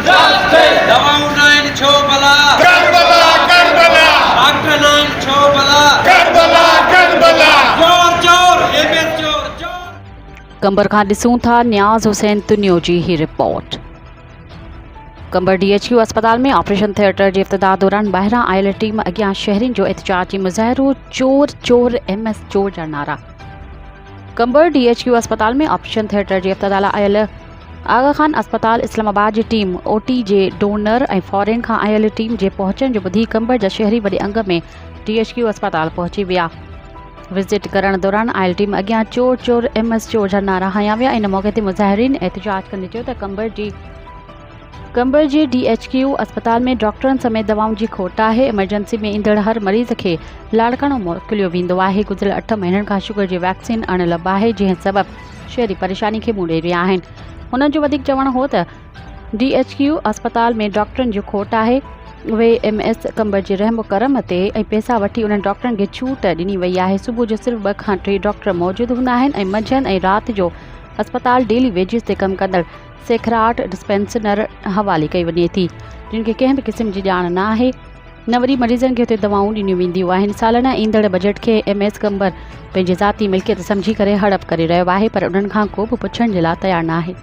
दवाऊं नाइन छो भला करबला करबला डॉक्टर नाइन छो भला करबला करबला चोर चोर एमएस चोर चोर। कंबर खां ॾिसूं था न्याज़ हुसैन तुनियो जी ही रिपोर्ट। कंबर DHQ अस्पताल में ऑपरेशन थिएटर जे इफ्तिताह दौरान ॿाहिरां आयल टीम अॻियां शहरियुनि जो एहतिजाजी मुज़ाहिरो, चोर चोर MS चोर जा नारा। कंबर DHQ अस्पताल में ऑपरेशन थिएटर जे इफ्तिताह लाइ आयल आगा खान अस्पताल इस्लामाबाद जी टीम OT जे डोनर ऐं फॉरेन खां आयल टीम जे पहुचण जो ॿुधी कंबर जा शहरी वॾे अंग में DHQ अस्पताल पहुची विया। विज़िट करण दौरान आयल टीम अॻियां चोर चोर MS चोर जा नारा हंया विया। इन मौक़े ते मुज़ाहिरीन एहतिजाज कंदे चयो त कंबर जे DHQ अस्पताल में डॉक्टरनि समेत दवाउनि जी खोट आहे। इमरजेंसी में ईंदड़ हर मरीज़ खे लाड़काणो मोकिलियो वेंदो आहे। गुज़िरियल 8 महीननि खां शुगर जी वैक्सीन अणिलभ आहे, जंहिं सबबि शहरी परेशानी खे मुंहुं ॾेई रहिया आहिनि। हुननि जो वधीक चवणु हो त DHQ अस्पताल में डॉक्टरनि जो खोट आहे। उहे MS कंबर जे रहम करम ते ऐं पैसा वठी उन्हनि डॉक्टरनि खे छूट ॾिनी वई आहे। सुबुह जो सिर्फ़ु 2 खां 3 डॉक्टर मौजूदु हूंदा आहिनि ऐं मंझंदि ऐं राति जो अस्पताल डेली वेजिस ते कमु कंदड़ सेखराट डिस्पेंसर हवाले कई वञे थी, जिन खे कंहिं बि क़िस्म जी ॼाण न आहे। न वरी मरीज़नि खे हुते दवाऊं ॾिनियूं वेंदियूं आहिनि। सालाना ईंदड़ बजट खे MS कंबर पंहिंजे ज़ाती मिल्कियत सम्झी करे हड़प करे रहियो आहे, पर उन्हनि खां को बि पुछण जे लाइ तयारु न आहे।